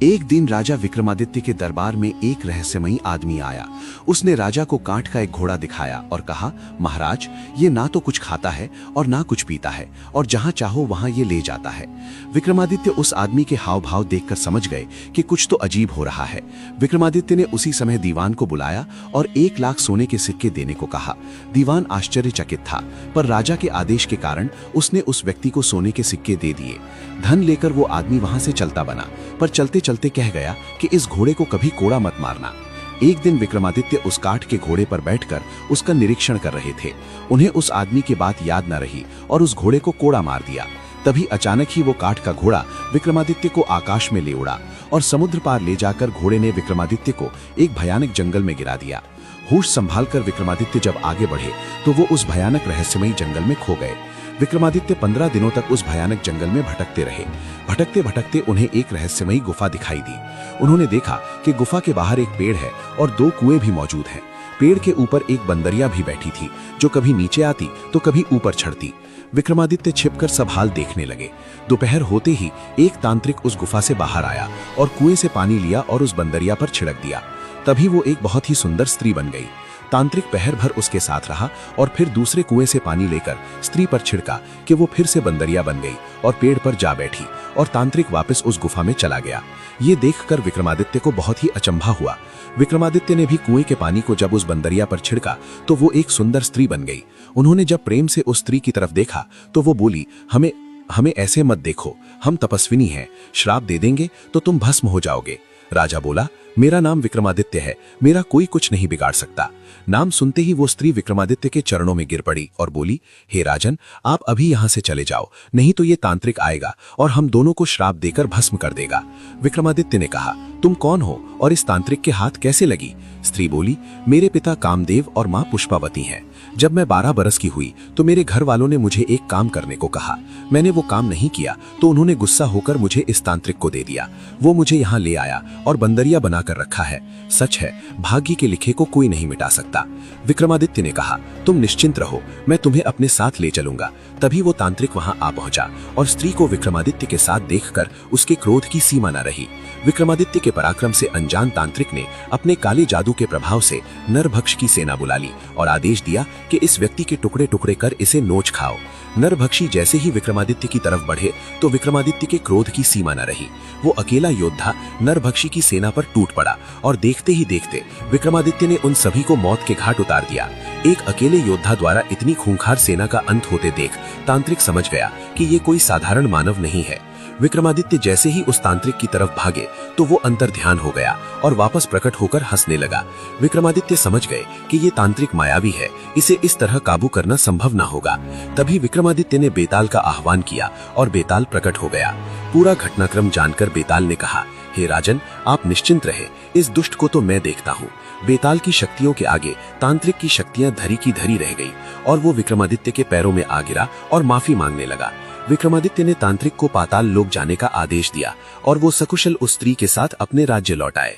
एक दिन राजा विक्रमादित्य के दरबार में एक रहस्यमयी आदमी आया। उसने राजा को काठ का एक घोड़ा दिखाया और कहा, महाराज, ये ना तो कुछ खाता है और ना कुछ पीता है, और जहां चाहो वहां ये ले जाता है। विक्रमादित्य उस आदमी के हाव भाव देखकर समझ गए कि कुछ तो अजीब हो रहा है। विक्रमादित्य ने उसी समय दीवान को बुलाया और 1 लाख सोने के सिक्के देने को कहा। दीवान आश्चर्यचकित था, पर राजा के आदेश के कारण उसने उस व्यक्ति को सोने के सिक्के दे दिए। धन लेकर वो आदमी वहां से चलता बना, पर चलते चलते कह गया कि इस घोड़े को कभी कोड़ा मत मारना। एक दिन विक्रमादित्य उस काठ के घोड़े पर बैठकर उसका निरीक्षण कर रहे थे। उन्हें उस आदमी की बात याद न रही और उस घोड़े को कोड़ा मार दिया। तभी अचानक ही वो काठ का घोड़ा विक्रमादित्य को आकाश में ले उड़ा और समुद्र पार ले जाकर घोड़े ने विक्रमादित्य को एक भयानक जंगल में गिरा दिया। होश संभालकर विक्रमादित्य जब आगे बढ़े तो वो उस भयानक रहस्यमयी जंगल में खो गए। विक्रमादित्य 15 दिनों तक उस भयानक जंगल में भटकते रहे। भटकते भटकते उन्हें एक रहस्यमयी गुफा दिखाई दी। उन्होंने देखा कि गुफा के बाहर एक पेड़ है और 2 कुएं भी मौजूद हैं। पेड़ के ऊपर एक बंदरिया भी बैठी थी, जो कभी नीचे आती तो कभी ऊपर चढ़ती। विक्रमादित्य छिपकर सब हाल देखने लगे। दोपहर होते ही एक तांत्रिक उस गुफा से बाहर आया और कुएं से पानी लिया और उस बंदरिया पर छिड़क दिया। तभी वो एक बहुत ही सुंदर स्त्री बन गई। तांत्रिक पहर भर उसके साथ रहा और फिर दूसरे कुएं से पानी लेकर स्त्री पर छिड़का कि वो फिर से बंदरिया बन गई और पेड़ पर जा बैठी, और तांत्रिक वापस उस गुफा में चला गया। ये देखकर विक्रमादित्य को बहुत ही अचंभा हुआ। विक्रमादित्य ने भी कुएं के पानी को जब उस बंदरिया पर छिड़का तो वो एक सुंदर स्त्री बन गई। उन्होंने जब प्रेम से उस स्त्री की तरफ देखा तो वो बोली, हमें ऐसे मत देखो, हम तपस्विनी हैं, श्राप दे देंगे तो तुम भस्म हो जाओगे। राजा बोला, मेरा नाम विक्रमादित्य है, मेरा कोई कुछ नहीं बिगाड़ सकता। नाम सुनते ही वो स्त्री विक्रमादित्य के चरणों में गिर पड़ी और बोली, हे राजन, आप अभी यहाँ से चले जाओ, नहीं तो ये तांत्रिक आएगा और हम दोनों को श्राप देकर भस्म कर देगा। विक्रमादित्य ने कहा, तुम कौन हो और इस तांत्रिक के हाथ कैसे लगी? स्त्री बोली, मेरे पिता कामदेव और माँ पुष्पावती हैं। जब मैं 12 बरस की हुई तो मेरे घर वालों ने मुझे एक काम करने को कहा। मैंने वो काम नहीं किया तो उन्होंने गुस्सा होकर मुझे इस तांत्रिक को दे दिया। वो मुझे यहाँ ले आया और बंदरिया बनाकर रखा है। सच है, भाग्य के लिखे को कोई नहीं मिटा सकता। विक्रमादित्य ने कहा, तुम निश्चिंत रहो, मैं तुम्हें अपने साथ ले चलूंगा। तभी वो तांत्रिक वहां आ पहुंचा और स्त्री को विक्रमादित्य के साथ देखकर उसके क्रोध की सीमा न रही। विक्रमादित्य के पराक्रम से अनजान तांत्रिक ने अपने काले जादू के प्रभाव से नरभक्ष की सेना बुला ली और आदेश दिया कि इस व्यक्ति के टुकड़े टुकड़े कर इसे नोच खाओ। नरभक्षी जैसे ही विक्रमादित्य की तरफ बढ़े तो विक्रमादित्य के क्रोध की सीमा न रही। वो अकेला योद्धा नरभक्षी की सेना पर टूट पड़ा और देखते ही देखते विक्रमादित्य ने उन सभी को मौत के घाट उतार दिया। एक अकेले योद्धा द्वारा इतनी खूंखार सेना का अंत होते देख तांत्रिक समझ गया कि ये कोई साधारण मानव नहीं है। विक्रमादित्य जैसे ही उस तांत्रिक की तरफ भागे तो वो अंतर ध्यान हो गया और वापस प्रकट होकर हंसने लगा। विक्रमादित्य समझ गए कि ये तांत्रिक मायावी है, इसे इस तरह काबू करना संभव न होगा। तभी विक्रमादित्य ने बेताल का आह्वान किया और बेताल प्रकट हो गया। पूरा घटनाक्रम जानकर बेताल ने कहा, हे राजन, आप निश्चिंत रहे, इस दुष्ट को तो मैं देखता हूँ। बेताल की शक्तियों के आगे तांत्रिक की शक्तियां धरी की धरी रह गई और वो विक्रमादित्य के पैरों में आ गिरा और माफी मांगने लगा। विक्रमादित्य ने तांत्रिक को पाताल लोक जाने का आदेश दिया और वो सकुशल उस स्त्री के साथ अपने राज्य लौट आए।